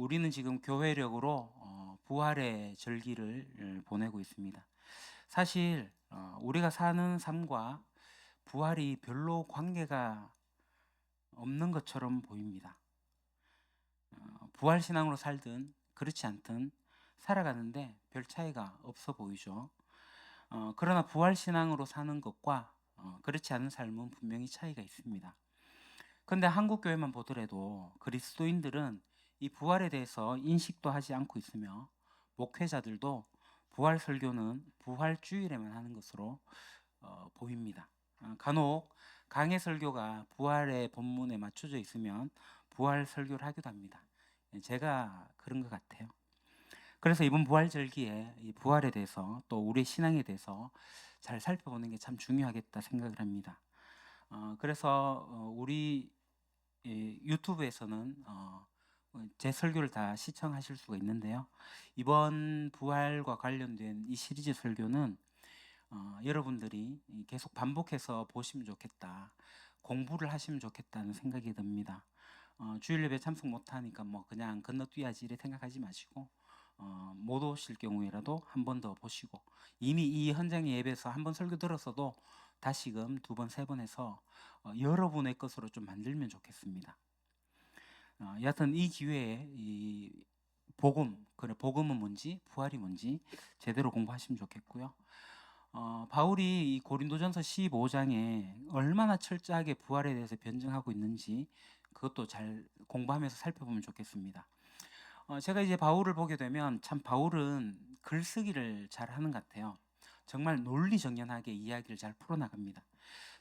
우리는 지금 교회력으로 부활의 절기를 보내고 있습니다. 사실 우리가 사는 삶과 부활이 별로 관계가 없는 것처럼 보입니다. 부활 신앙으로 살든 그렇지 않든 살아가는데 별 차이가 없어 보이죠. 그러나 부활 신앙으로 사는 것과 그렇지 않은 삶은 분명히 차이가 있습니다. 그런데 한국 교회만 보더라도 그리스도인들은 이 부활에 대해서 인식도 하지 않고 있으며 목회자들도 부활 설교는 부활 주일에만 하는 것으로 보입니다. 간혹 강해 설교가 부활의 본문에 맞춰져 있으면 부활 설교를 하기도 합니다. 제가 그런 것 같아요. 그래서 이번 부활 절기에 이 부활에 대해서 또 우리의 신앙에 대해서 잘 살펴보는 게 참 중요하겠다 생각을 합니다. 그래서 우리 유튜브에서는 제 설교를 다 시청하실 수가 있는데요. 이번 부활과 관련된 이 시리즈 설교는 여러분들이 계속 반복해서 보시면 좋겠다, 공부를 하시면 좋겠다는 생각이 듭니다. 주일 예배 참석 못하니까 뭐 그냥 건너뛰어야지 이렇게 생각하지 마시고 못 오실 경우에라도 한 번 더 보시고, 이미 이 현장의 예배에서 한 번 설교 들었어도 다시금 두 번, 세 번 해서 여러분의 것으로 좀 만들면 좋겠습니다. 여하튼 이 기회에 이 복음, 그래 복음은 뭔지, 부활이 뭔지 제대로 공부하시면 좋겠고요. 바울이 이 고린도전서 15장에 얼마나 철저하게 부활에 대해서 변증하고 있는지 그것도 잘 공부하면서 살펴보면 좋겠습니다. 제가 이제 바울을 보게 되면 참 바울은 글쓰기를 잘 하는 것 같아요. 정말 논리정연하게 이야기를 잘 풀어나갑니다.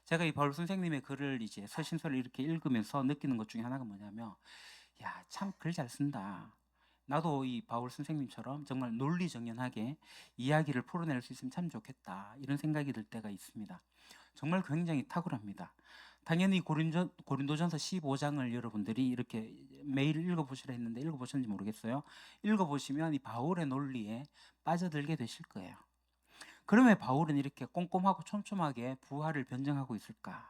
제가 이 바울 선생님의 글을 이제 서신서를 이렇게 읽으면서 느끼는 것 중에 하나가 뭐냐면, 야, 참 글 잘 쓴다. 나도 이 바울 선생님처럼 정말 논리정연하게 이야기를 풀어낼 수 있으면 참 좋겠다, 이런 생각이 들 때가 있습니다. 정말 굉장히 탁월합니다. 당연히 고린도전서 15장을 여러분들이 이렇게 매일 읽어보시라 했는데 읽어보셨는지 모르겠어요. 읽어보시면 이 바울의 논리에 빠져들게 되실 거예요. 그러면 바울은 이렇게 꼼꼼하고 촘촘하게 부활을 변증하고 있을까?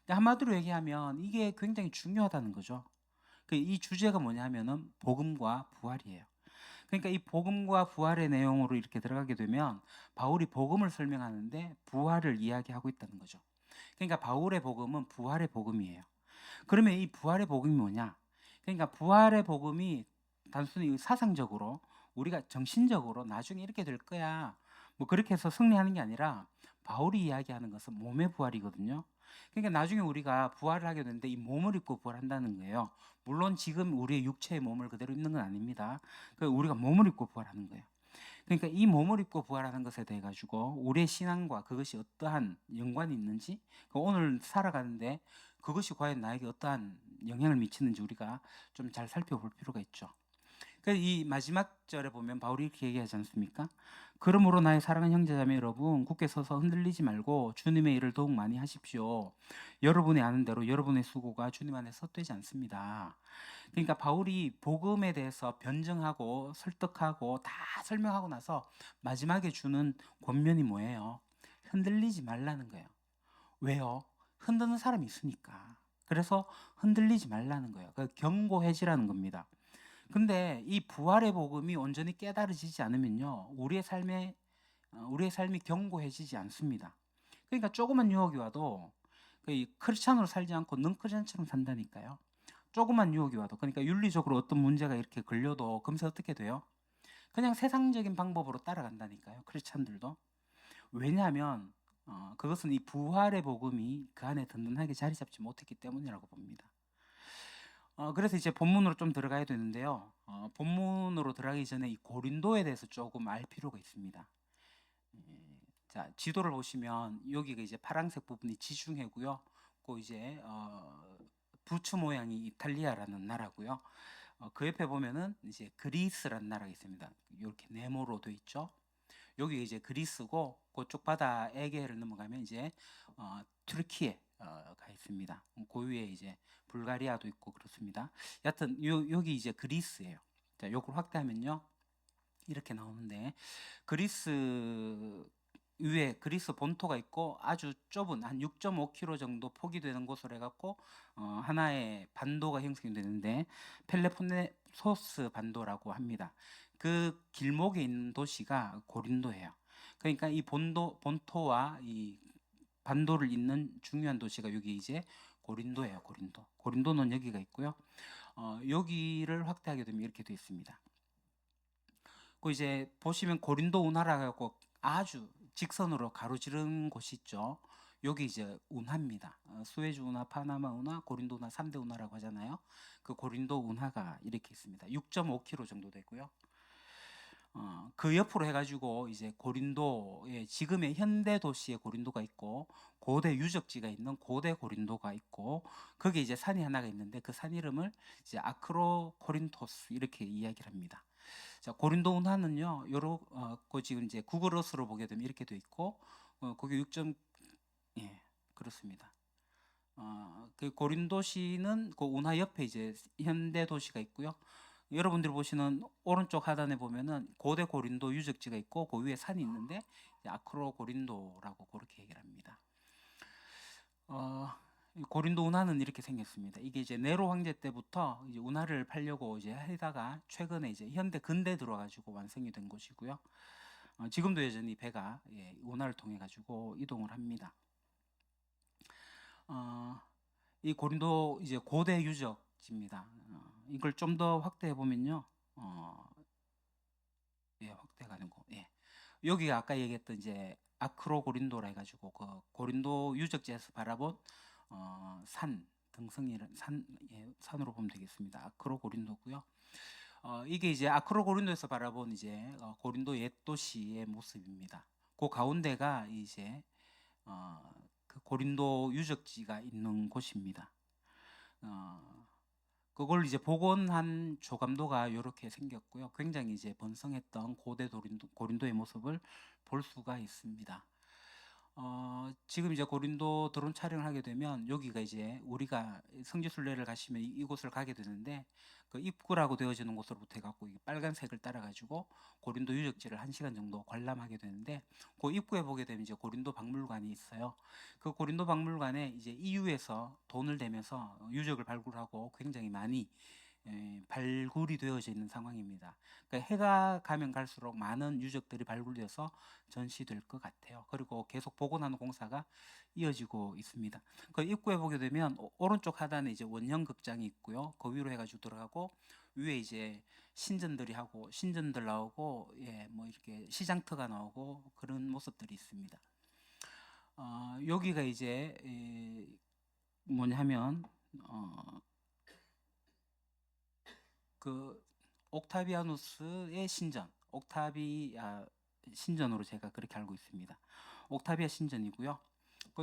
한마디로 얘기하면 이게 굉장히 중요하다는 거죠. 이 주제가 뭐냐면은 복음과 부활이에요. 그러니까 이 복음과 부활의 내용으로 이렇게 들어가게 되면 바울이 복음을 설명하는데 부활을 이야기하고 있다는 거죠. 그러니까 바울의 복음은 부활의 복음이에요. 그러면 이 부활의 복음이 뭐냐? 그러니까 부활의 복음이 단순히 사상적으로 우리가 정신적으로 나중에 이렇게 될 거야, 뭐 그렇게 해서 승리하는 게 아니라 바울이 이야기하는 것은 몸의 부활이거든요. 그러니까 나중에 우리가 부활을 하게 되는데 이 몸을 입고 부활한다는 거예요. 물론 지금 우리의 육체의 몸을 그대로 입는 건 아닙니다. 우리가 몸을 입고 부활하는 거예요. 그러니까 이 몸을 입고 부활하는 것에 대해 가지고 우리의 신앙과 그것이 어떠한 연관이 있는지, 오늘 살아가는데 그것이 과연 나에게 어떠한 영향을 미치는지 우리가 좀 잘 살펴볼 필요가 있죠. 이 마지막 절에 보면 바울이 이렇게 얘기하지 않습니까? 그러므로 나의 사랑하는 형제자매 여러분, 굳게 서서 흔들리지 말고 주님의 일을 더욱 많이 하십시오. 여러분이 아는 대로 여러분의 수고가 주님 안에서 헛되지 않습니다. 그러니까 바울이 복음에 대해서 변증하고 설득하고 다 설명하고 나서 마지막에 주는 권면이 뭐예요? 흔들리지 말라는 거예요. 왜요? 흔드는 사람이 있으니까. 그래서 흔들리지 말라는 거예요. 경고해지라는 겁니다. 근데 이 부활의 복음이 온전히 깨달아지지 않으면요, 우리의 삶이 견고해지지 않습니다. 그러니까 조그만 유혹이 와도 크리스찬으로 살지 않고 능크리스찬처럼 산다니까요. 조그만 유혹이 와도, 그러니까 윤리적으로 어떤 문제가 이렇게 걸려도 금세 어떻게 돼요? 그냥 세상적인 방법으로 따라간다니까요, 크리스찬들도. 왜냐하면 그것은 이 부활의 복음이 그 안에 든든하게 자리 잡지 못했기 때문이라고 봅니다. 그래서 이제 본문으로 좀 들어가야 되는데요. 본문으로 들어가기 전에 이 고린도에 대해서 조금 알 필요가 있습니다. 자, 지도를 보시면 여기가 이제 파란색 부분이 지중해고요. 이제 부츠 모양이 이탈리아라는 나라고요. 그 옆에 보면은 이제 그리스라는 나라가 있습니다. 이렇게 네모로 돼 있죠. 여기 이제 그리스고, 그쪽 바다 에게해를 넘어가면 이제 튀르키예가 있습니다. 그 위에 이제 불가리아도 있고 그렇습니다. 여하튼 여기 이제 그리스예요. 자, 요걸 확대하면요, 이렇게 나오는데, 그리스 위에 그리스 본토가 있고 아주 좁은 한 6.5km 정도 폭이 되는 곳으로 해갖고 하나의 반도가 형성이 되는데, 파포소스 반도라고 합니다. 그 길목에 있는 도시가 고린도예요. 그러니까 이 본토와 이 반도를 잇는 중요한 도시가 여기 이제 고린도예요. 고린도는 여기가 있고요. 여기를 확대하게 되면 이렇게 되어 있습니다. 그 이제 보시면 고린도 운하라고 아주 직선으로 가로지른 곳이 있죠. 여기 이제 운하입니다. 수에즈 운하, 파나마 운하, 고린도 운하 3대 운하라고 하잖아요. 그 고린도 운하가 이렇게 있습니다. 6.5km 정도 되고요. 그 옆으로 해가지고 이제 고린도의 지금의 현대 도시의 고린도가 있고 고대 유적지가 있는 고대 고린도가 있고 거기에 이제 산이 하나가 있는데 그 산 이름을 이제 아크로 코린토스 이렇게 이야기를 합니다. 자, 고린도 운하는요, 그 지금 이제 구글 어스로 보게 되면 이렇게 돼 있고, 거기 6점, 예, 그렇습니다. 그 고린도시는 그 운하 옆에 이제 현대 도시가 있고요. 여러분들이 보시는 오른쪽 하단에 보면은 고대 고린도 유적지가 있고 그 위에 산이 있는데 아크로 고린도라고 그렇게 얘기를 합니다. 고린도 운하는 이렇게 생겼습니다. 이게 이제 네로 황제 때부터 이제 운하를 팔려고 이제 하다가 최근에 이제 현대 근대 들어와가지고 완성이 된 곳이고요. 지금도 여전히 배가 운하를 통해 가지고 이동을 합니다. 이 고린도 이제 고대 유적지입니다. 이걸 좀 더 확대해 보면요, 확대가 되고, 여기가 아까 얘기했던 이제 아크로 고린도라 해가지고 그 고린도 유적지에서 바라본 산 등성이란 산으로 보면 되겠습니다. 아크로 고린도고요. 이게 이제 아크로 고린도에서 바라본 이제 고린도 옛 도시의 모습입니다. 그 가운데가 이제 그 고린도 유적지가 있는 곳입니다. 그걸 이제 복원한 조감도가 이렇게 생겼고요. 굉장히 이제 번성했던 고대 고린도의 모습을 볼 수가 있습니다. 지금 이제 고린도 드론 촬영을 하게 되면 여기가 이제 우리가 성지순례를 가시면 이곳을 가게 되는데 그 입구라고 되어지는 곳으로부터 해갖고 빨간색을 따라가지고 고린도 유적지를 1시간 정도 관람하게 되는데 그 입구에 보게 되면 이제 고린도 박물관이 있어요. 그 고린도 박물관에 이제 EU에서 돈을 대면서 유적을 발굴하고 굉장히 많이 발굴이 되어져 있는 상황입니다. 그러니까 해가 가면 갈수록 많은 유적들이 발굴되어서 전시될 것 같아요. 그리고 계속 복원하는 공사가 이어지고 있습니다. 그 입구에 보게 되면 오른쪽 하단에 이제 원형 극장이 있고요. 그 위로 해가지고 들어가고 위에 이제 신전들 나오고 뭐 이렇게 시장터가 나오고 그런 모습들이 있습니다. 여기가 이제 뭐냐면 그 옥타비아누스의 옥타비아 신전으로 제가 그렇게 알고 있습니다. 옥타비아 신전이고요.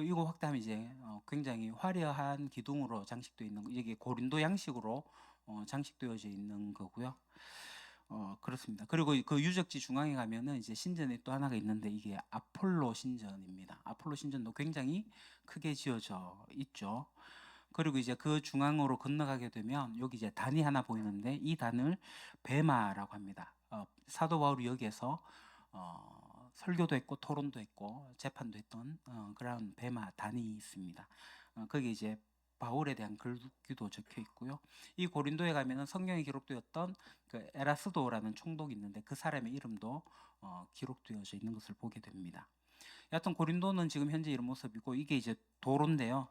이거 확대하면 이제 굉장히 화려한 기둥으로 장식되어 있는 이게 고린도 양식으로 장식되어져 있는 거고요. 그렇습니다. 그리고 그 유적지 중앙에 가면은 이제 신전이 또 하나가 있는데 이게 아폴로 신전입니다. 아폴로 신전도 굉장히 크게 지어져 있죠. 그리고 이제 그 중앙으로 건너가게 되면 여기 이제 단이 하나 보이는데 이 단을 베마라고 합니다. 사도 바울이 여기에서 설교도 했고 토론도 했고 재판도 했던 그런 베마 단이 있습니다. 거기 이제 바울에 대한 글귀도 적혀 있고요. 이 고린도에 가면은 성경에 기록되었던 그 에라스도라는 총독이 있는데 그 사람의 이름도 기록되어져 있는 것을 보게 됩니다. 여하튼 고린도는 지금 현재 이런 모습이고 이게 이제 도로인데요.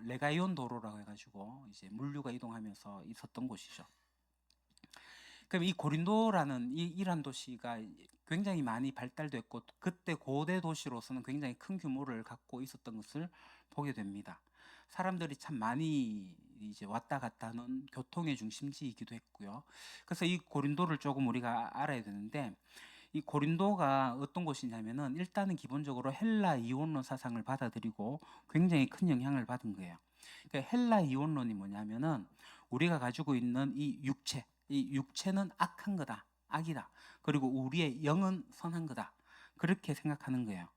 레가이온 도로라고 해가지고 이제 물류가 이동하면서 있었던 곳이죠. 그럼 이 고린도라는 이란 도시가 굉장히 많이 발달됐고 그때 고대 도시로서는 굉장히 큰 규모를 갖고 있었던 것을 보게 됩니다. 사람들이 참 많이 이제 왔다 갔다 하는 교통의 중심지이기도 했고요. 그래서 이 고린도를 조금 우리가 알아야 되는데 이 고린도가 어떤 곳이냐면은 일단은 기본적으로 헬라 이원론 사상을 받아들이고 굉장히 큰 영향을 받은 거예요. 그러니까 헬라 이원론이 뭐냐면은 우리가 가지고 있는 이 육체는 악한 거다, 악이다. 그리고 우리의 영은 선한 거다. 그렇게 생각하는 거예요.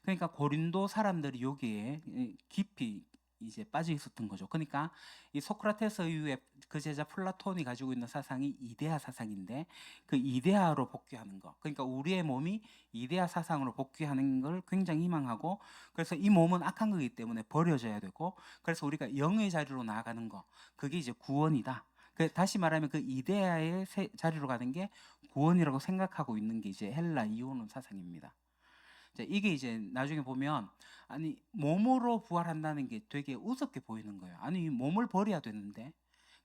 그러니까 고린도 사람들이 여기에 깊이 이제 빠져 있었던 거죠. 그러니까 이 소크라테스 이후에 그 제자 플라톤이 가지고 있는 사상이 이데아 사상인데 그 이데아로 복귀하는 거. 그러니까 우리의 몸이 이데아 사상으로 복귀하는 걸 굉장히 희망하고 그래서 이 몸은 악한 거기 때문에 버려져야 되고 그래서 우리가 영의 자리로 나아가는 거. 그게 이제 구원이다. 다시 말하면 그 이데아의 자리로 가는 게 구원이라고 생각하고 있는 게 이제 헬라 이오는 사상입니다. 이게 이제 나중에 보면 아니 몸으로 부활한다는 게 되게 우습게 보이는 거예요. 아니 몸을 버려야 되는데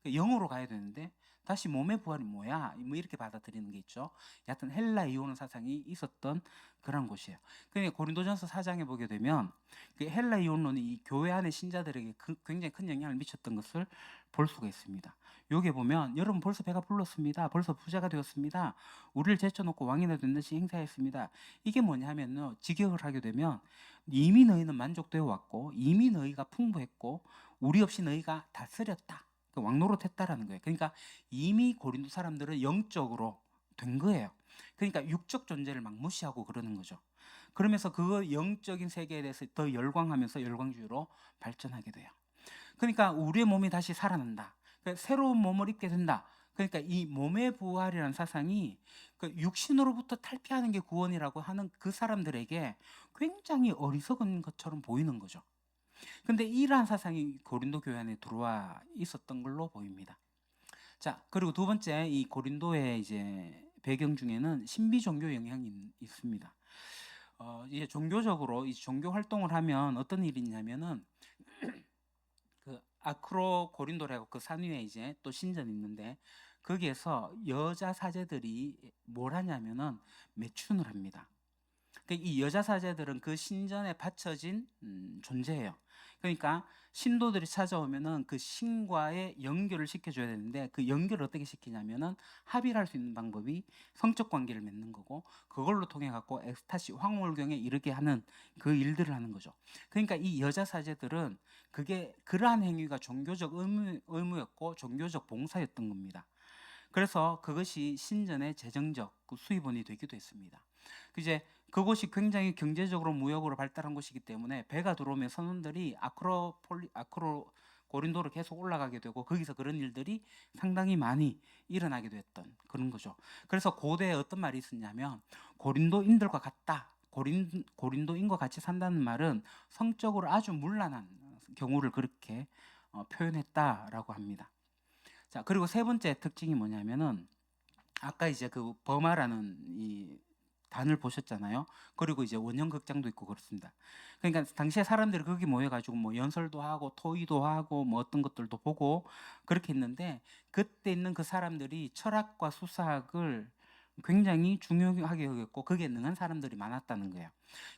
영으로 가야 되는데 다시 몸의 부활이 뭐야? 뭐 이렇게 받아들이는 게 있죠. 여하튼 헬라 이오는 사상이 있었던 그런 곳이에요. 그러니까 고린도전서 4장에 보게 되면 그 헬라 이온론이 이 교회 안의 신자들에게 굉장히 큰 영향을 미쳤던 것을 볼 수가 있습니다. 여기에 보면 여러분 벌써 배가 불렀습니다. 벌써 부자가 되었습니다. 우리를 제쳐놓고 왕이나 된 듯이 행사했습니다. 이게 뭐냐면요. 직역을 하게 되면 이미 너희는 만족되어 왔고 이미 너희가 풍부했고 우리 없이 너희가 다스렸다. 왕노릇했다라는 거예요. 그러니까 이미 고린도 사람들은 영적으로 된 거예요. 그러니까 육적 존재를 막 무시하고 그러는 거죠. 그러면서 그 영적인 세계에 대해서 더 열광하면서 열광주의로 발전하게 돼요. 그러니까 우리의 몸이 다시 살아난다. 그러니까 새로운 몸을 입게 된다. 그러니까 이 몸의 부활이라는 사상이 그 육신으로부터 탈피하는 게 구원이라고 하는 그 사람들에게 굉장히 어리석은 것처럼 보이는 거죠. 근데 이러한 사상이 고린도 교회 안에 들어와 있었던 걸로 보입니다. 자, 그리고 두 번째 이 고린도의 이제 배경 중에는 신비 종교 영향이 있습니다. 이제 종교적으로 이 종교 활동을 하면 어떤 일이 있냐면은 그 아크로 고린도라고 그 산 위에 이제 또 신전이 있는데 거기에서 여자 사제들이 뭘 하냐면은 매춘을 합니다. 이 여자 사제들은 그 신전에 바쳐진 존재예요. 그러니까 신도들이 찾아오면은 그 신과의 연결을 시켜줘야 되는데 그 연결을 어떻게 시키냐면은 합의를 할 수 있는 방법이 성적 관계를 맺는 거고 그걸로 통해 갖고 엑스타시 황홀경에 이르게 하는 그 일들을 하는 거죠. 그러니까 이 여자 사제들은 그게 그러한 행위가 종교적 의무였고 종교적 봉사였던 겁니다. 그래서 그것이 신전의 재정적 수입원이 되기도 했습니다. 이제 그곳이 굉장히 경제적으로 무역으로 발달한 곳이기 때문에 배가 들어오면 선원들이 아크로 고린도로 계속 올라가게 되고 거기서 그런 일들이 상당히 많이 일어나게 됐던 그런 거죠. 그래서 고대에 어떤 말이 있었냐면 고린도인들과 같다. 고린도인과 같이 산다는 말은 성적으로 아주 문란한 경우를 그렇게 표현했다라고 합니다. 자, 그리고 세 번째 특징이 뭐냐면은 아까 이제 그 버마라는 이 단을 보셨잖아요. 그리고 이제 원형 극장도 있고 그렇습니다. 그러니까 당시에 사람들이 거기 모여가지고 뭐 연설도 하고 토의도 하고 뭐 어떤 것들도 보고 그렇게 했는데 그때 있는 그 사람들이 철학과 수사학을 굉장히 중요하게 여겼고 거기에 능한 사람들이 많았다는 거예요.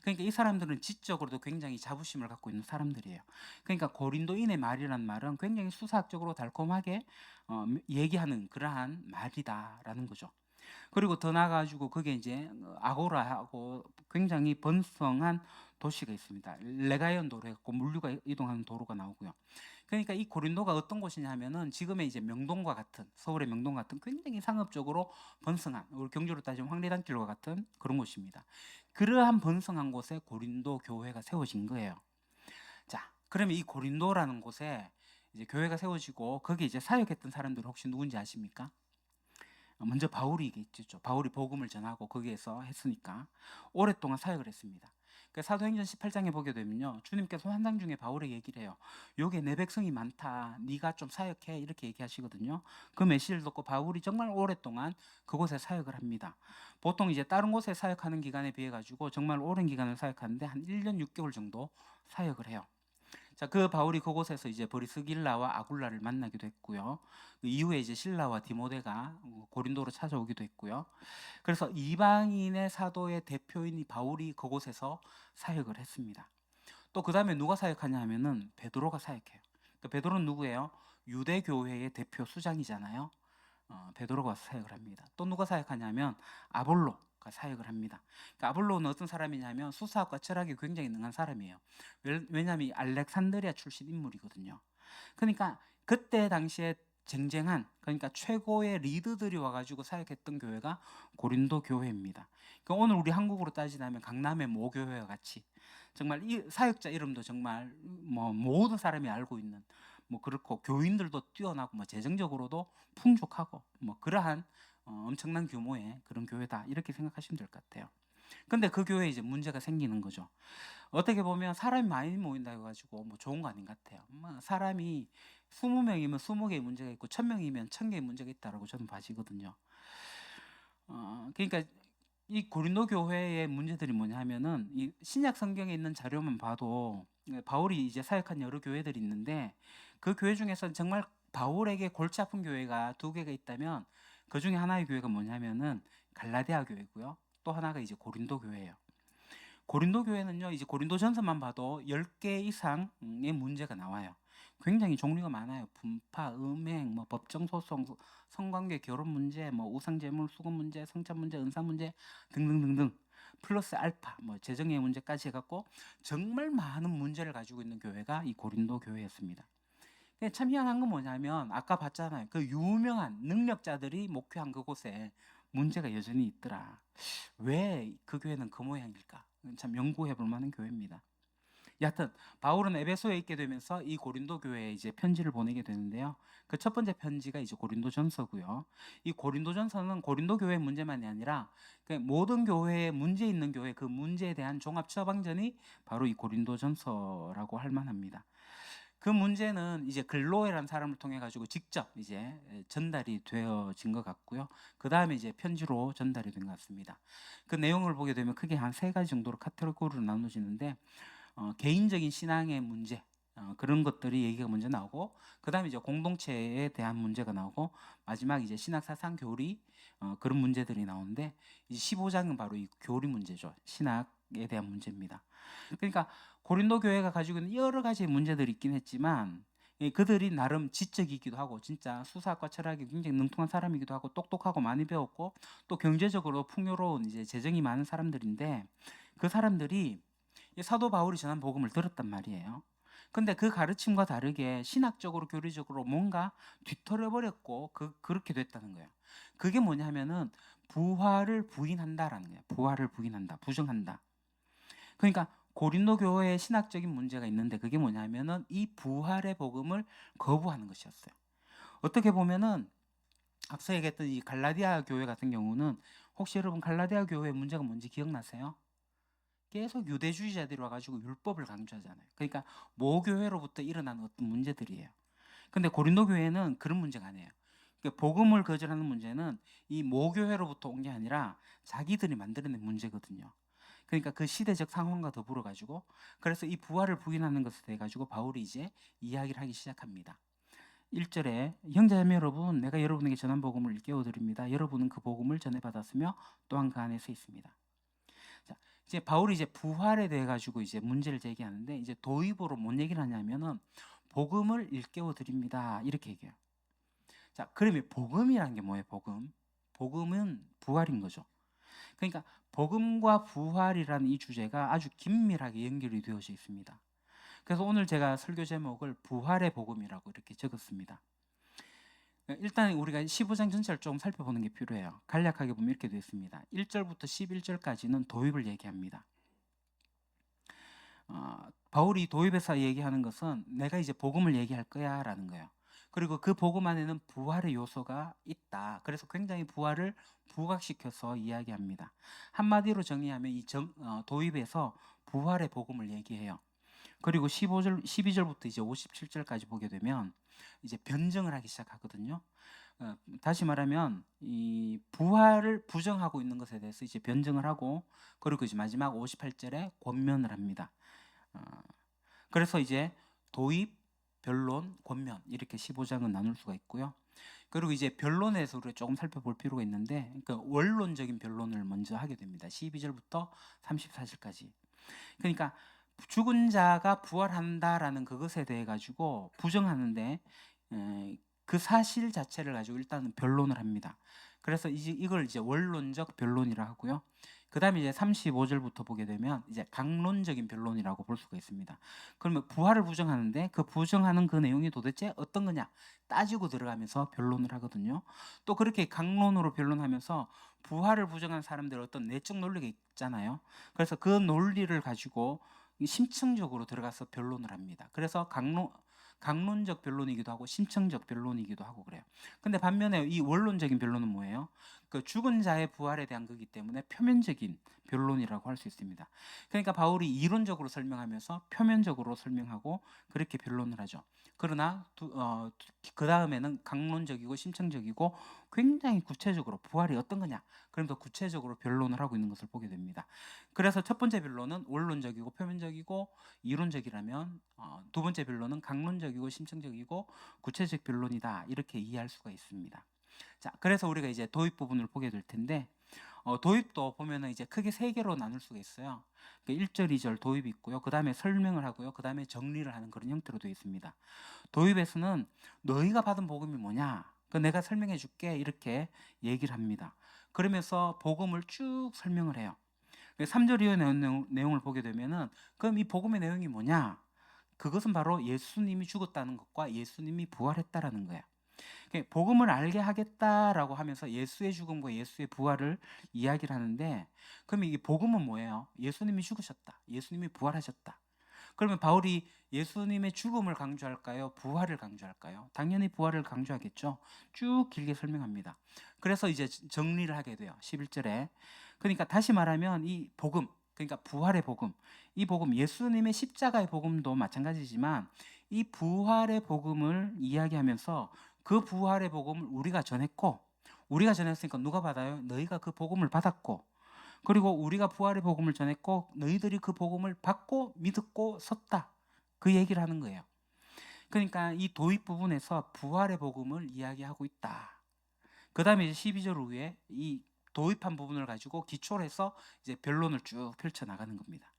그러니까 이 사람들은 지적으로도 굉장히 자부심을 갖고 있는 사람들이에요. 그러니까 고린도인의 말이란 말은 굉장히 수사학적으로 달콤하게 얘기하는 그러한 말이다라는 거죠. 그리고 더 나아가지고 그게 이제 아고라하고 굉장히 번성한 도시가 있습니다. 레가이온 도로 해갖고 물류가 이동하는 도로가 나오고요. 그러니까 이 고린도가 어떤 곳이냐면은 지금의 이제 명동과 같은 서울의 명동 같은 굉장히 상업적으로 번성한 우리 경주로 따지면 황리단길과 같은 그런 곳입니다. 그러한 번성한 곳에 고린도 교회가 세워진 거예요. 자, 그러면 이 고린도라는 곳에 이제 교회가 세워지고 거기 이제 사역했던 사람들 혹시 누군지 아십니까? 먼저 바울이겠죠. 바울이 복음을 전하고 거기에서 했으니까 오랫동안 사역을 했습니다. 그 사도행전 18장에 보게 되면요, 주님께서 환상 중에 바울에게 얘기를 해요. 요게 내 백성이 많다. 네가 좀 사역해. 이렇게 얘기하시거든요. 그 메시지를 듣고 바울이 정말 오랫동안 그곳에 사역을 합니다. 보통 이제 다른 곳에 사역하는 기간에 비해 가지고 정말 오랜 기간을 사역하는데 한 1년 6개월 정도 사역을 해요. 자, 그 바울이 그곳에서 이제 브리스길라와 아굴라를 만나기도 했고요. 그 이후에 이제 실라와 디모데가 고린도로 찾아오기도 했고요. 그래서 이방인의 사도의 대표인 바울이 그곳에서 사역을 했습니다. 또 그 다음에 누가 사역하냐 하면은 베드로가 사역해요. 그 베드로는 누구예요? 유대 교회의 대표 수장이잖아요. 베드로가 사역을 합니다. 또 누가 사역하냐면 아볼로가 사역을 합니다. 그러니까 아볼로는 어떤 사람이냐면 수사학과 철학이 굉장히 능한 사람이에요. 왜냐하면 알렉산드리아 출신 인물이거든요. 그러니까 그때 당시에 쟁쟁한 그러니까 최고의 리더들이 와가지고 사역했던 교회가 고린도 교회입니다. 그러니까 오늘 우리 한국으로 따지자면 강남의 모 교회와 같이 정말 이 사역자 이름도 정말 뭐 모든 사람이 알고 있는 뭐 그렇고 교인들도 뛰어나고 뭐 재정적으로도 풍족하고 뭐 그러한 엄청난 규모의 그런 교회다 이렇게 생각하시면 될 것 같아요. 근데 그 교회에 이제 문제가 생기는 거죠. 어떻게 보면 사람이 많이 모인다 해가지고 뭐 좋은 거 아닌 것 같아요. 사람이 20명이면 20개의 문제가 있고 1000명이면 1000개의 문제가 있다라고 저는 봐지거든요. 그러니까 이 고린도 교회의 문제들이 뭐냐면은 이 신약 성경에 있는 자료만 봐도 바울이 이제 사역한 여러 교회들이 있는데 그 교회 중에서 정말 바울에게 골치 아픈 교회가 두 개가 있다면 그 중에 하나의 교회가 뭐냐면은 갈라디아 교회고요. 또 하나가 이제 고린도 교회예요. 고린도 교회는요, 이제 고린도전서만 봐도 10개 이상의 문제가 나와요. 굉장히 종류가 많아요. 분파, 음행, 뭐 법정 소송, 성관계, 결혼 문제, 뭐 우상 재물 수급 문제, 성찬 문제, 은사 문제 등등등등. 플러스 알파, 뭐 재정의 문제까지 해갖고 정말 많은 문제를 가지고 있는 교회가 이 고린도 교회였습니다. 근데 참 희한한 건 뭐냐면 아까 봤잖아요. 그 유명한 능력자들이 목회한 그곳에 문제가 여전히 있더라. 왜 그 교회는 그 모양일까? 참 연구해 볼 만한 교회입니다. 여하튼 바울은 에베소에 있게 되면서 이 고린도 교회에 이제 편지를 보내게 되는데요. 그 첫 번째 편지가 이제 고린도전서고요. 이 고린도전서는 고린도 교회 문제만이 아니라 그 모든 교회에 문제 있는 교회 그 문제에 대한 종합 처방전이 바로 이 고린도전서라고 할 만합니다. 그 문제는 이제 글로에라는 사람을 통해 가지고 직접 이제 전달이 되어진 것 같고요. 그 다음에 이제 편지로 전달이 된 것 같습니다. 그 내용을 보게 되면 크게 한 3가지 정도로 카테고리로 나눠지는데 개인적인 신앙의 문제 그런 것들이 얘기가 먼저 나오고 그 다음에 이제 공동체에 대한 문제가 나오고 마지막 이제 신학사상 교리 그런 문제들이 나오는데 이제 15장은 바로 이 교리 문제죠. 신학에 대한 문제입니다. 그러니까 고린도 교회가 가지고 있는 여러 가지 문제들이 있긴 했지만 그들이 나름 지적이기도 하고 진짜 수사학과 철학이 굉장히 능통한 사람이기도 하고 똑똑하고 많이 배웠고 또 경제적으로 풍요로운 이제 재정이 많은 사람들인데 그 사람들이 사도 바울이 전한 복음을 들었단 말이에요. 근데 그 가르침과 다르게 신학적으로 교리적으로 뭔가 뒤틀어 버렸고 그렇게 됐다는 거예요. 그게 뭐냐면은 부활을 부인한다라는 거예요. 부활을 부인한다, 부정한다. 그러니까 고린도 교회에 신학적인 문제가 있는데 그게 뭐냐면은 이 부활의 복음을 거부하는 것이었어요. 어떻게 보면은 앞서 얘기했던 이 갈라디아 교회 같은 경우는 혹시 여러분 갈라디아 교회의 문제가 뭔지 기억나세요? 계속 유대주의자들이 와가지고 율법을 강조하잖아요. 그러니까 모교회로부터 일어난 어떤 문제들이에요. 근데 고린도 교회는 그런 문제가 아니에요. 그러니까 복음을 거절하는 문제는 이 모교회로부터 온 게 아니라 자기들이 만들어낸 문제거든요. 그러니까 그 시대적 상황과 더불어 가지고 그래서 이 부활을 부인하는 것에 대해 가지고 바울이 이제 이야기를 하기 시작합니다. 1절에 형제자매 여러분 내가 여러분에게 전한 복음을 일깨워 드립니다. 여러분은 그 복음을 전해 받았으며 또한 그 안에 서 있습니다. 자, 이제 바울이 이제 부활에 대해 가지고 이제 문제를 제기하는데 이제 도입으로 뭔 얘기를 하냐면은 복음을 일깨워 드립니다. 이렇게 얘기해요. 자, 그러면 복음이라는 게 뭐예요? 복음. 복음은 부활인 거죠. 그러니까 복음과 부활이라는 이 주제가 아주 긴밀하게 연결이 되어져 있습니다. 그래서 오늘 제가 설교 제목을 부활의 복음이라고 이렇게 적었습니다. 일단 우리가 15장 전체를 좀 살펴보는 게 필요해요. 간략하게 보면 이렇게 되어 있습니다. 1절부터 11절까지는 도입을 얘기합니다. 바울이 도입에서 얘기하는 것은 내가 이제 복음을 얘기할 거야 라는 거예요. 그리고 그 복음 안에는 부활의 요소가 있다. 그래서 굉장히 부활을 부각시켜서 이야기합니다. 한마디로 정의하면 이 도입에서 부활의 복음을 얘기해요. 그리고 15절, 12절부터 이제 57절까지 보게 되면 이제 변증을 하기 시작하거든요. 다시 말하면 이 부활을 부정하고 있는 것에 대해서 이제 변증을 하고 그리고 이제 마지막 58절에 권면을 합니다. 그래서 이제 도입, 변론, 권면 이렇게 15장은 나눌 수가 있고요. 그리고 이제 변론에서 우리가 조금 살펴볼 필요가 있는데 그러니까 원론적인 변론을 먼저 하게 됩니다. 12절부터 34절까지. 그러니까 죽은 자가 부활한다라는 그것에 대해 가지고 부정하는데 그 사실 자체를 가지고 일단은 변론을 합니다. 그래서 이걸 이제 원론적 변론이라 하고요. 그다음에 이제 35절부터 보게 되면 이제 강론적인 변론이라고 볼 수가 있습니다. 그러면 부활을 부정하는데 그 부정하는 그 내용이 도대체 어떤 거냐 따지고 들어가면서 변론을 하거든요. 또 그렇게 강론으로 변론하면서 부활을 부정한 사람들 어떤 내적 논리가 있잖아요. 그래서 그 논리를 가지고 심층적으로 들어가서 변론을 합니다. 그래서 강론적 변론이기도 하고 심층적 변론이기도 하고 그래요. 근데 반면에 이 원론적인 변론은 뭐예요? 그 죽은 자의 부활에 대한 거기 때문에 표면적인 변론이라고 할 수 있습니다. 그러니까 바울이 이론적으로 설명하면서 표면적으로 설명하고 그렇게 변론을 하죠. 그러나 그 다음에는 강론적이고 심층적이고 굉장히 구체적으로 부활이 어떤 거냐, 그럼 더 구체적으로 변론을 하고 있는 것을 보게 됩니다. 그래서 첫 번째 변론은 원론적이고 표면적이고 이론적이라면 두 번째 변론은 강론적이고 심층적이고 구체적 변론이다, 이렇게 이해할 수가 있습니다. 자, 그래서 우리가 이제 도입 부분을 보게 될 텐데, 도입도 보면은 이제 크게 세 개로 나눌 수가 있어요. 1절, 2절 도입이 있고요. 그 다음에 설명을 하고요. 그 다음에 정리를 하는 그런 형태로 되어 있습니다. 도입에서는 너희가 받은 복음이 뭐냐? 그 내가 설명해 줄게, 이렇게 얘기를 합니다. 그러면서 복음을 쭉 설명을 해요. 3절 이후 내용을 보게 되면은 그럼 이 복음의 내용이 뭐냐? 그것은 바로 예수님이 죽었다는 것과 예수님이 부활했다라는 거예요. 복음을 알게 하겠다라고 하면서 예수의 죽음과 예수의 부활을 이야기를 하는데, 그러면 이 복음은 뭐예요? 예수님이 죽으셨다, 예수님이 부활하셨다. 그러면 바울이 예수님의 죽음을 강조할까요? 부활을 강조할까요? 당연히 부활을 강조하겠죠. 쭉 길게 설명합니다. 그래서 이제 정리를 하게 돼요. 11절에. 그러니까 다시 말하면 이 복음, 그러니까 부활의 복음, 이 복음, 예수님의 십자가의 복음도 마찬가지지만 이 부활의 복음을 이야기하면서 그 부활의 복음을 우리가 전했고, 우리가 전했으니까 누가 받아요? 너희가 그 복음을 받았고, 그리고 우리가 부활의 복음을 전했고 너희들이 그 복음을 받고 믿었고 섰다, 그 얘기를 하는 거예요. 그러니까 이 도입 부분에서 부활의 복음을 이야기하고 있다. 그 다음에 이제 12절 후에 이 도입한 부분을 가지고 기초로 해서 이제 변론을 쭉 펼쳐나가는 겁니다.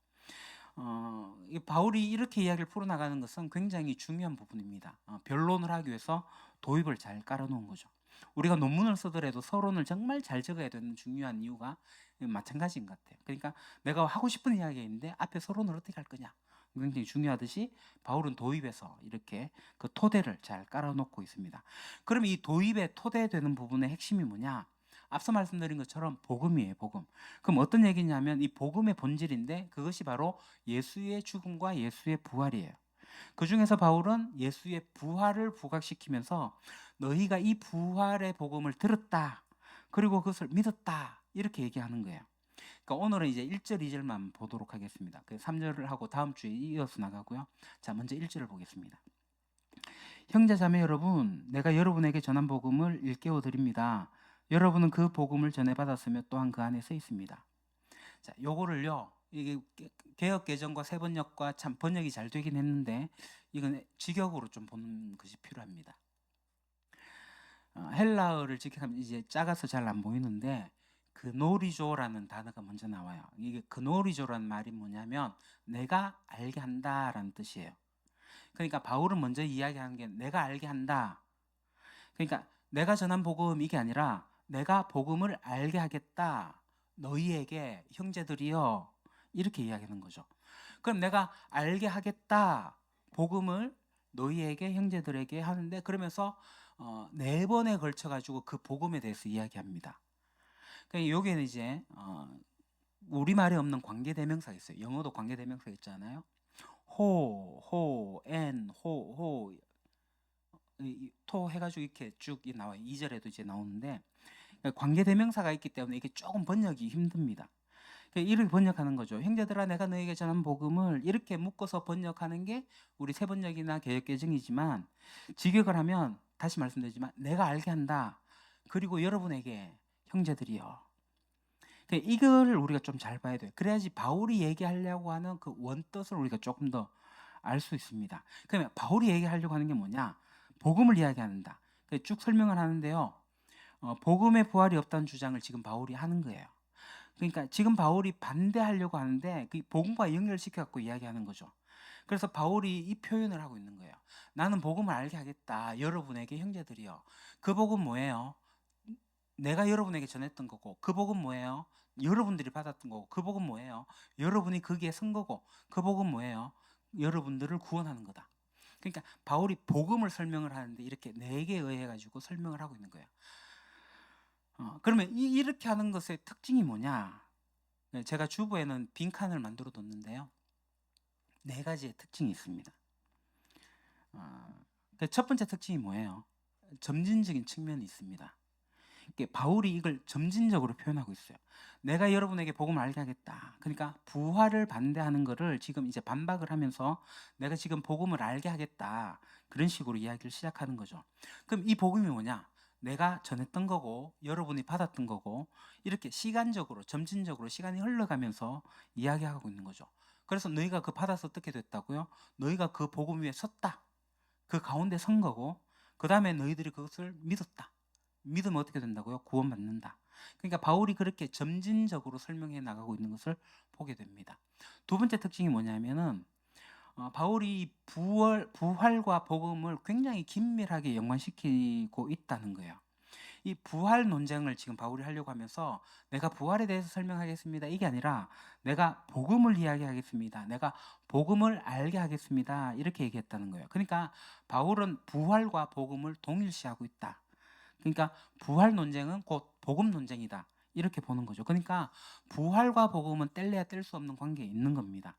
바울이 이렇게 이야기를 풀어나가는 것은 굉장히 중요한 부분입니다. 변론을 하기 위해서 도입을 잘 깔아놓은 거죠. 우리가 논문을 쓰더라도 서론을 정말 잘 적어야 되는 중요한 이유가 마찬가지인 것 같아요. 그러니까 내가 하고 싶은 이야기가 있는데 앞에 서론을 어떻게 할 거냐, 굉장히 중요하듯이 바울은 도입에서 이렇게 그 토대를 잘 깔아놓고 있습니다. 그럼 이 도입의 토대되는 부분의 핵심이 뭐냐? 앞서 말씀드린 것처럼 복음이에요, 복음. 그럼 어떤 얘기냐면 이 복음의 본질인데 그것이 바로 예수의 죽음과 예수의 부활이에요. 그 중에서 바울은 예수의 부활을 부각시키면서 너희가 이 부활의 복음을 들었다, 그리고 그것을 믿었다, 이렇게 얘기하는 거예요. 그러니까 오늘은 이제 1절, 2절만 보도록 하겠습니다. 그 3절을 하고 다음 주에 이어서 나가고요. 자, 먼저 1절을 보겠습니다. 형제 자매 여러분, 내가 여러분에게 전한 복음을 일깨워 드립니다. 여러분은 그 복음을 전해 받았으며 또한 그 안에 서 있습니다. 자, 요거를요, 이게 개역 개정과 새 번역과 참 번역이 잘 되긴 했는데 이건 직역으로 좀 보는 것이 필요합니다. 헬라어를 직역하면 이제 작아서 잘 안 보이는데 그노리조라는 단어가 먼저 나와요. 이게 그노리조라는 말이 뭐냐면 내가 알게 한다라는 뜻이에요. 그러니까 바울은 먼저 이야기하는 게 내가 알게 한다. 그러니까 내가 전한 복음 이게 아니라 내가 복음을 알게 하겠다, 너희에게 형제들이여, 이렇게 이야기하는 거죠. 그럼 내가 알게 하겠다, 복음을 너희에게 형제들에게 하는데, 그러면서 4번에 걸쳐 가지고 그 복음에 대해서 이야기합니다. 그러니까 여기에는 이제 우리말에 없는 관계대명사가 있어요. 영어도 관계대명사 있잖아요. 호, 토 해가지고 이렇게 쭉 나와요. 2절에도 이제 나오는데 관계대명사가 있기 때문에 이게 조금 번역이 힘듭니다. 이렇게 번역하는 거죠. 형제들아, 내가 너에게 전한 복음을, 이렇게 묶어서 번역하는 게 우리 새번역이나 개역개정이지만, 직역을 하면 다시 말씀드리지만 내가 알게 한다, 그리고 여러분에게 형제들이요. 이걸 우리가 좀 잘 봐야 돼요. 그래야지 바울이 얘기하려고 하는 그 원뜻을 우리가 조금 더 알 수 있습니다. 그러면 바울이 얘기하려고 하는 게 뭐냐? 복음을 이야기한다. 쭉 설명을 하는데요. 복음의 부활이 없다는 주장을 지금 바울이 하는 거예요. 그러니까 지금 바울이 반대하려고 하는데 그 복음과 연결시켜 갖고 이야기하는 거죠. 그래서 바울이 이 표현을 하고 있는 거예요. 나는 복음을 알게 하겠다, 여러분에게 형제들이요. 그 복음 뭐예요? 내가 여러분에게 전했던 거고. 그 복음 뭐예요? 여러분들이 받았던 거고. 그 복음 뭐예요? 여러분이 거기에 선 거고. 그 복음 뭐예요? 여러분들을 구원하는 거다. 그러니까 바울이 복음을 설명을 하는데 이렇게 4개에 의해 가지고 설명을 하고 있는 거예요. 그러면 이렇게 하는 것의 특징이 뭐냐? 제가 주보에는 빈칸을 만들어 뒀는데요. 4가지의 특징이 있습니다. 첫 번째 특징이 뭐예요? 점진적인 측면이 있습니다. 이게 바울이 이걸 점진적으로 표현하고 있어요. 내가 여러분에게 복음을 알게 하겠다. 그러니까 부활을 반대하는 거를 지금 이제 반박을 하면서 내가 지금 복음을 알게 하겠다. 그런 식으로 이야기를 시작하는 거죠. 그럼 이 복음이 뭐냐? 내가 전했던 거고 여러분이 받았던 거고 이렇게 시간적으로 점진적으로 시간이 흘러가면서 이야기하고 있는 거죠. 그래서 너희가 그 받아서 어떻게 됐다고요? 너희가 그 복음 위에 섰다. 그 가운데 선 거고 그 다음에 너희들이 그것을 믿었다. 믿으면 어떻게 된다고요? 구원받는다. 그러니까 바울이 그렇게 점진적으로 설명해 나가고 있는 것을 보게 됩니다. 두 번째 특징이 뭐냐면은 바울이 부활과 복음을 굉장히 긴밀하게 연관시키고 있다는 거예요. 이 부활 논쟁을 지금 바울이 하려고 하면서 내가 부활에 대해서 설명하겠습니다. 이게 아니라 내가 복음을 이야기하겠습니다. 내가 복음을 알게 하겠습니다. 이렇게 얘기했다는 거예요. 그러니까 바울은 부활과 복음을 동일시하고 있다. 그러니까 부활 논쟁은 곧 복음 논쟁이다. 이렇게 보는 거죠. 그러니까 부활과 복음은 뗄래야 뗄 수 없는 관계에 있는 겁니다.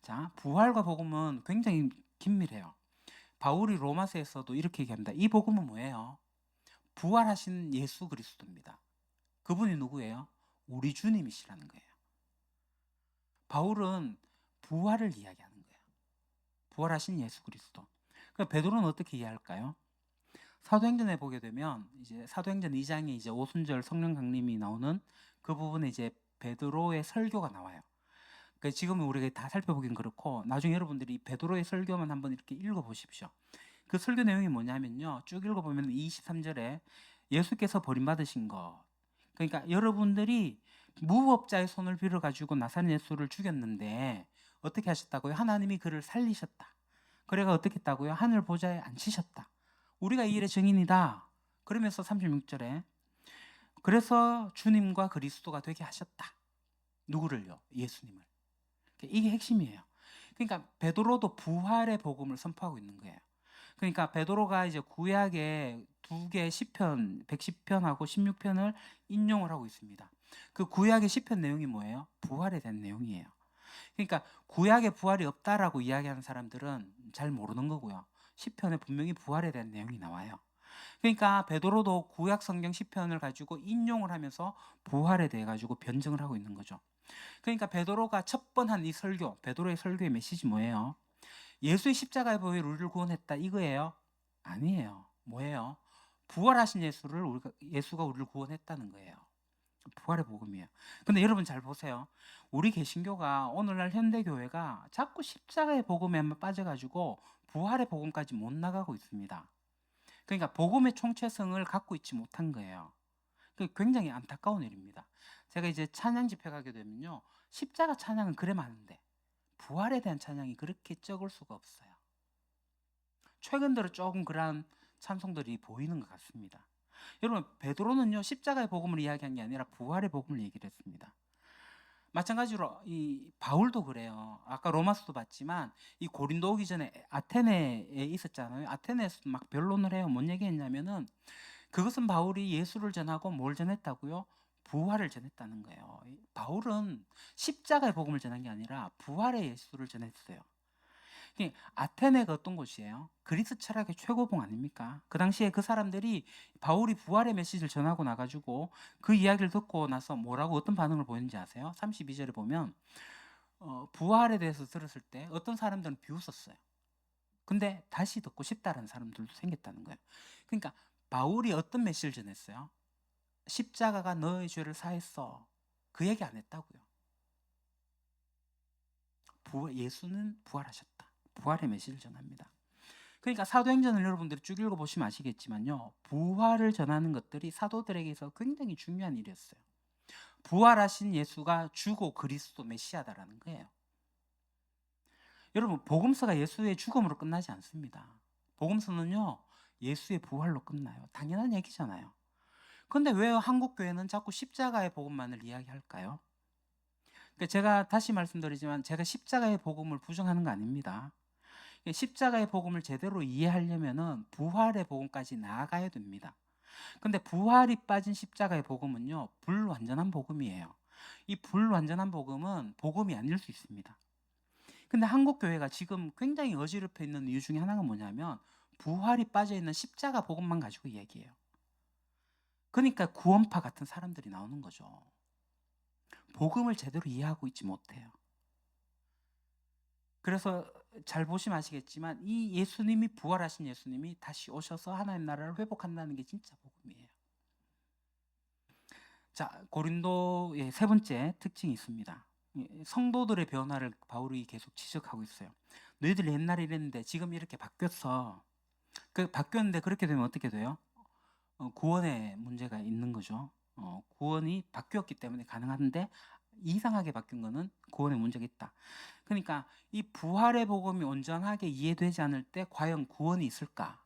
자, 부활과 복음은 굉장히 긴밀해요. 바울이 로마서에서도 이렇게 얘기합니다. 이 복음은 뭐예요? 부활하신 예수 그리스도입니다. 그분이 누구예요? 우리 주님이시라는 거예요. 바울은 부활을 이야기하는 거예요. 부활하신 예수 그리스도. 그럼 베드로는 어떻게 이해할까요? 사도행전에 보게 되면 이제 사도행전 2장에 이제 오순절 성령 강림이 나오는 그 부분에 이제 베드로의 설교가 나와요. 그러니까 지금 우리가 다 살펴보긴 그렇고 나중에 여러분들이 베드로의 설교만 한번 이렇게 읽어보십시오. 그 설교 내용이 뭐냐면요. 쭉 읽어보면 23절에 예수께서 버림받으신 것. 그러니까 여러분들이 무법자의 손을 빌어가지고 나사렛 예수를 죽였는데 어떻게 하셨다고요? 하나님이 그를 살리셨다. 그래가 어떻게 했다고요? 하늘 보좌에 앉히셨다. 우리가 이 일의 증인이다. 그러면서 36절에 그래서 주님과 그리스도가 되게 하셨다. 누구를요? 예수님을. 이게 핵심이에요. 그러니까 베드로도 부활의 복음을 선포하고 있는 거예요. 그러니까 베드로가 이제 구약의 두 개의 시편 110편하고 16편을 인용을 하고 있습니다. 그 구약의 시편 내용이 뭐예요? 부활에 대한 내용이에요. 그러니까 구약에 부활이 없다라고 이야기하는 사람들은 잘 모르는 거고요. 시편에 분명히 부활에 대한 내용이 나와요. 그러니까 베드로도 구약 성경 시편을 가지고 인용을 하면서 부활에 대해 가지고 변증을 하고 있는 거죠. 그러니까 베드로가 첫 번 한 이 설교, 베드로의 설교의 메시지 뭐예요? 예수의 십자가의 보혈 우리를 구원했다 이거예요? 아니에요. 뭐예요? 부활하신 예수가 우리를 구원했다는 거예요. 부활의 복음이에요. 근데 여러분 잘 보세요. 우리 개신교가 오늘날 현대교회가 자꾸 십자가의 복음에만 빠져가지고 부활의 복음까지 못 나가고 있습니다. 그러니까 복음의 총체성을 갖고 있지 못한 거예요. 그게 굉장히 안타까운 일입니다. 제가 이제 찬양 집회 가게 되면요. 십자가 찬양은 그래 많은데 부활에 대한 찬양이 그렇게 적을 수가 없어요. 최근 들어 조금 그러한 찬송들이 보이는 것 같습니다. 여러분 베드로는요 십자가의 복음을 이야기한 게 아니라 부활의 복음을 얘기를 했습니다. 마찬가지로 이 바울도 그래요. 아까 로마서도 봤지만 이 고린도 오기 전에 아테네에 있었잖아요. 아테네에서 막 변론을 해요. 뭔 얘기했냐면은 그것은 바울이 예수를 전하고 뭘 전했다고요? 부활을 전했다는 거예요. 바울은 십자가의 복음을 전한 게 아니라 부활의 예수를 전했어요. 아테네가 어떤 곳이에요? 그리스 철학의 최고봉 아닙니까? 그 당시에 그 사람들이 바울이 부활의 메시지를 전하고 나가지고 그 이야기를 듣고 나서 뭐라고 어떤 반응을 보였는지 아세요? 32절에 보면 부활에 대해서 들었을 때 어떤 사람들은 비웃었어요. 근데 다시 듣고 싶다는 사람들도 생겼다는 거예요. 그러니까 바울이 어떤 메시지를 전했어요? 십자가가 너의 죄를 사했어. 그 얘기 안 했다고요. 예수는 부활하셨다. 부활의 메시지를 전합니다. 그러니까 사도행전을 여러분들이 쭉 읽어보시면 아시겠지만요. 부활을 전하는 것들이 사도들에게서 굉장히 중요한 일이었어요. 부활하신 예수가 주고 그리스도 메시아다라는 거예요. 여러분 복음서가 예수의 죽음으로 끝나지 않습니다. 복음서는요. 예수의 부활로 끝나요. 당연한 얘기잖아요. 근데 왜 한국 교회는 자꾸 십자가의 복음만을 이야기할까요? 그러니까 제가 다시 말씀드리지만 제가 십자가의 복음을 부정하는 거 아닙니다. 십자가의 복음을 제대로 이해하려면은 부활의 복음까지 나아가야 됩니다. 근데 부활이 빠진 십자가의 복음은요, 불완전한 복음이에요. 이 불완전한 복음은 복음이 아닐 수 있습니다. 근데 한국 교회가 지금 굉장히 어지럽혀 있는 이유 중에 하나가 뭐냐면 부활이 빠져 있는 십자가 복음만 가지고 얘기해요. 그러니까 구원파 같은 사람들이 나오는 거죠. 복음을 제대로 이해하고 있지 못해요. 그래서 잘 보시면 아시겠지만 이 예수님이 부활하신 예수님이 다시 오셔서 하나님 나라를 회복한다는 게 진짜 복음이에요. 자, 고린도의 세 번째 특징이 있습니다. 성도들의 변화를 바울이 계속 지적하고 있어요. 너희들 옛날에 이랬는데 지금 이렇게 바뀌었어. 바뀌었는데 그렇게 되면 어떻게 돼요? 구원에 문제가 있는 거죠. 구원이 바뀌었기 때문에 가능한데 이상하게 바뀐 거는 구원에 문제가 있다. 그러니까 이 부활의 복음이 온전하게 이해되지 않을 때 과연 구원이 있을까?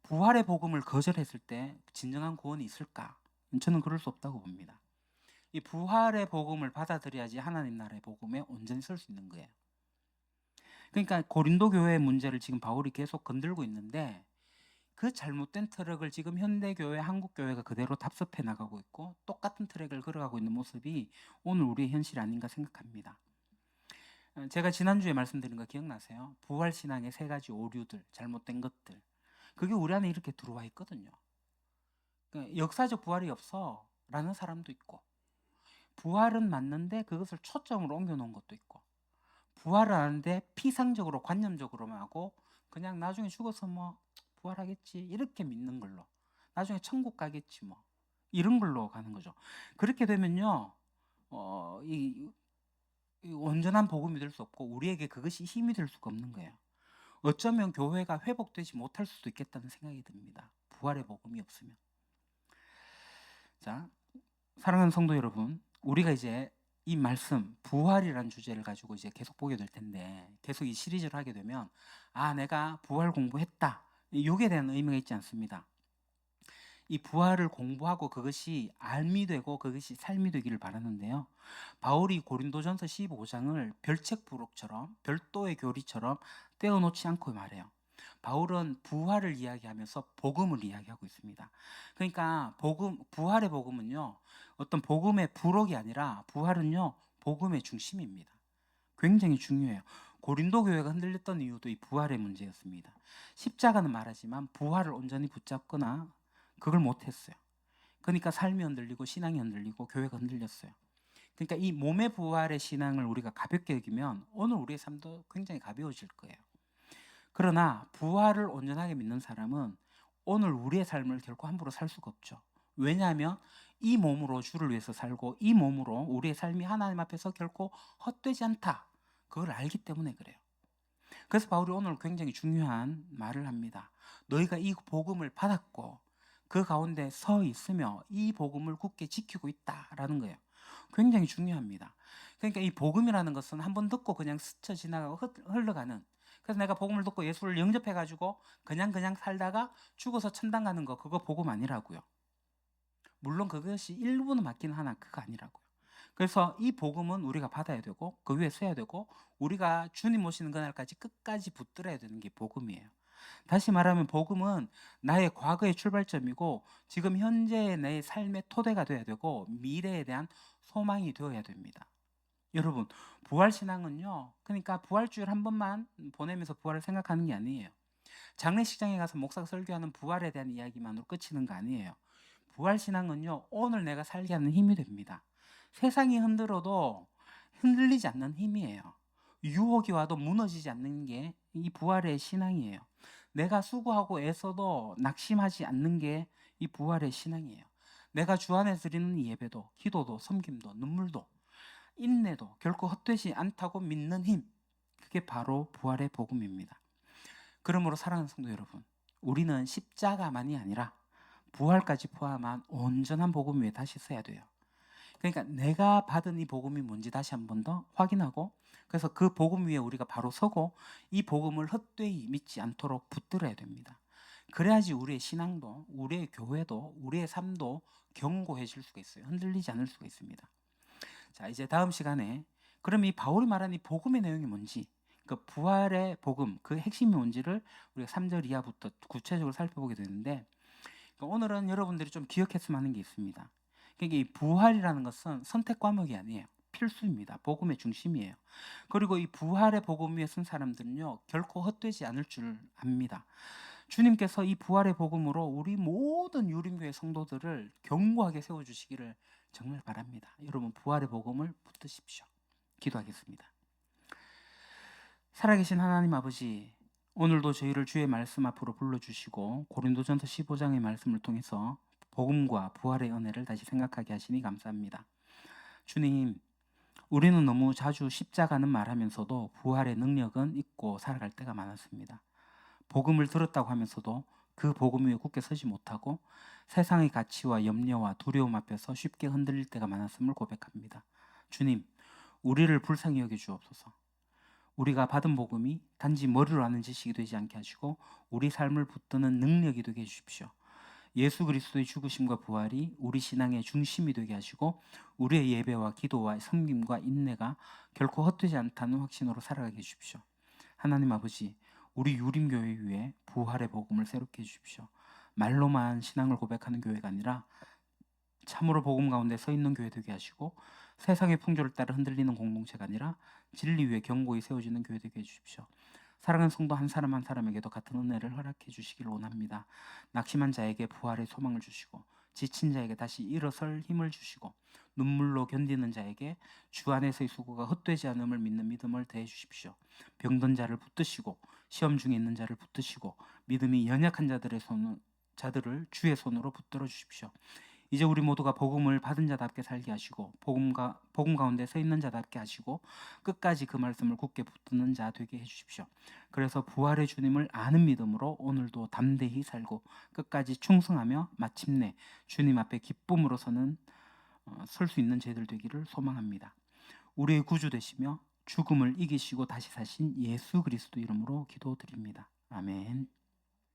부활의 복음을 거절했을 때 진정한 구원이 있을까? 저는 그럴 수 없다고 봅니다. 이 부활의 복음을 받아들여야지 하나님 나라의 복음에 온전히 설 수 있는 거예요. 그러니까 고린도 교회의 문제를 지금 바울이 계속 건들고 있는데 그 잘못된 트랙을 지금 현대교회, 한국교회가 그대로 답습해 나가고 있고 똑같은 트랙을 걸어가고 있는 모습이 오늘 우리의 현실이 아닌가 생각합니다. 제가 지난주에 말씀드린 거 기억나세요? 부활신앙의 세 가지 오류들, 잘못된 것들. 그게 우리 안에 이렇게 들어와 있거든요. 그러니까 역사적 부활이 없어 라는 사람도 있고, 부활은 맞는데 그것을 초점으로 옮겨놓은 것도 있고, 부활을 하는데 피상적으로 관념적으로만 하고 그냥 나중에 죽어서 뭐 부활하겠지 이렇게 믿는 걸로, 나중에 천국 가겠지 뭐 이런 걸로 가는 거죠. 그렇게 되면요, 이 온전한 복음이 될 수 없고 우리에게 그것이 힘이 될 수가 없는 거예요. 어쩌면 교회가 회복되지 못할 수도 있겠다는 생각이 듭니다. 부활의 복음이 없으면. 자, 사랑하는 성도 여러분, 우리가 이제 이 말씀 부활이라는 주제를 가지고 이제 계속 보게 될 텐데, 계속 이 시리즈를 하게 되면 내가 부활 공부했다, 이게 대한 의미가 있지 않습니다. 이 부활을 공부하고 그것이 알미 되고 그것이 삶이 되기를 바라는데요, 바울이 고린도전서 15장을 별책부록처럼 별도의 교리처럼 떼어놓지 않고 말해요. 바울은 부활을 이야기하면서 복음을 이야기하고 있습니다. 그러니까 부활의 복음은요, 어떤 복음의 부록이 아니라 부활은요, 복음의 중심입니다. 굉장히 중요해요. 고린도 교회가 흔들렸던 이유도 이 부활의 문제였습니다. 십자가는 말하지만 부활을 온전히 붙잡거나 그걸 못했어요. 그러니까 삶이 흔들리고 신앙이 흔들리고 교회가 흔들렸어요. 그러니까 이 몸의 부활의 신앙을 우리가 가볍게 여기면 오늘 우리의 삶도 굉장히 가벼워질 거예요. 그러나 부활을 온전하게 믿는 사람은 오늘 우리의 삶을 결코 함부로 살 수가 없죠. 왜냐하면 이 몸으로 주를 위해서 살고 이 몸으로 우리의 삶이 하나님 앞에서 결코 헛되지 않다, 그걸 알기 때문에 그래요. 그래서 바울이 오늘 굉장히 중요한 말을 합니다. 너희가 이 복음을 받았고 그 가운데 서 있으며 이 복음을 굳게 지키고 있다라는 거예요. 굉장히 중요합니다. 그러니까 이 복음이라는 것은 한번 듣고 그냥 스쳐 지나가고 흘러가는, 그래서 내가 복음을 듣고 예수를 영접해가지고 그냥 살다가 죽어서 천당 가는 거, 그거 복음 아니라고요. 물론 그것이 일부는 맞긴 하나 그거 아니라고요. 그래서 이 복음은 우리가 받아야 되고 그 위에 서야 되고 우리가 주님 오시는 그날까지 끝까지 붙들어야 되는 게 복음이에요. 다시 말하면 복음은 나의 과거의 출발점이고 지금 현재의 내 삶의 토대가 되어야 되고 미래에 대한 소망이 되어야 됩니다. 여러분, 부활신앙은요, 그러니까 부활주일 한 번만 보내면서 부활을 생각하는 게 아니에요. 장례식장에 가서 목사가 설교하는 부활에 대한 이야기만으로 끝이는 거 아니에요. 부활신앙은요, 오늘 내가 살게 하는 힘이 됩니다. 세상이 흔들어도 흔들리지 않는 힘이에요. 유혹이 와도 무너지지 않는 게 이 부활의 신앙이에요. 내가 수고하고 애써도 낙심하지 않는 게 이 부활의 신앙이에요. 내가 주 안에서 드리는 예배도, 기도도, 섬김도, 눈물도, 인내도 결코 헛되지 않다고 믿는 힘, 그게 바로 부활의 복음입니다. 그러므로 사랑하는 성도 여러분, 우리는 십자가만이 아니라 부활까지 포함한 온전한 복음 위에 다시 서야 돼요. 그러니까 내가 받은 이 복음이 뭔지 다시 한 번 더 확인하고, 그래서 그 복음 위에 우리가 바로 서고 이 복음을 헛되이 믿지 않도록 붙들어야 됩니다. 그래야지 우리의 신앙도, 우리의 교회도, 우리의 삶도 견고해질 수가 있어요. 흔들리지 않을 수가 있습니다. 자, 이제 다음 시간에 그럼 이 바울이 말한 이 복음의 내용이 뭔지, 그 부활의 복음, 그 핵심이 뭔지를 우리가 3절 이하부터 구체적으로 살펴보게 되는데, 오늘은 여러분들이 좀 기억했으면 하는 게 있습니다. 그러니까 이 부활이라는 것은 선택 과목이 아니에요. 필수입니다. 복음의 중심이에요. 그리고 이 부활의 복음 위에 쓴 사람들은요, 결코 헛되지 않을 줄 압니다. 주님께서 이 부활의 복음으로 우리 모든 유림교회 성도들을 견고하게 세워주시기를 정말 바랍니다. 여러분 부활의 복음을 붙드십시오. 기도하겠습니다. 살아계신 하나님 아버지, 오늘도 저희를 주의 말씀 앞으로 불러주시고 고린도전서 15장의 말씀을 통해서 복음과 부활의 은혜를 다시 생각하게 하시니 감사합니다. 주님, 우리는 너무 자주 십자가는 말하면서도 부활의 능력은 잊고 살아갈 때가 많았습니다. 복음을 들었다고 하면서도 그 복음 위에 굳게 서지 못하고 세상의 가치와 염려와 두려움 앞에서 쉽게 흔들릴 때가 많았음을 고백합니다. 주님, 우리를 불쌍히 여겨 주옵소서. 우리가 받은 복음이 단지 머리로 아는 지식이 되지 않게 하시고 우리 삶을 붙드는 능력이 되게 해주십시오. 예수 그리스도의 죽으심과 부활이 우리 신앙의 중심이 되게 하시고 우리의 예배와 기도와 섬김과 인내가 결코 헛되지 않다는 확신으로 살아가게 해주십시오. 하나님 아버지, 우리 유림교회 위에 부활의 복음을 새롭게 해주십시오. 말로만 신앙을 고백하는 교회가 아니라 참으로 복음 가운데 서 있는 교회 되게 하시고 세상의 풍조를 따라 흔들리는 공동체가 아니라 진리 위에 견고히 세워지는 교회 되게 해주십시오. 사랑하는 성도 한 사람 한 사람에게도 같은 은혜를 허락해 주시기를 원합니다. 낙심한 자에게 부활의 소망을 주시고 지친 자에게 다시 일어설 힘을 주시고 눈물로 견디는 자에게 주 안에서의 수고가 헛되지 않음을 믿는 믿음을 더해 주십시오. 병든 자를 붙드시고 시험 중에 있는 자를 붙드시고 믿음이 연약한 자들을 주의 손으로 붙들어 주십시오. 이제 우리 모두가 복음을 받은 자답게 살게 하시고 복음 가운데 서 있는 자답게 하시고 끝까지 그 말씀을 굳게 붙드는 자 되게 해주십시오. 그래서 부활의 주님을 아는 믿음으로 오늘도 담대히 살고 끝까지 충성하며 마침내 주님 앞에 기쁨으로 설 수 있는 저희들 되기를 소망합니다. 우리의 구주 되시며 죽음을 이기시고 다시 사신 예수 그리스도 이름으로 기도드립니다. 아멘.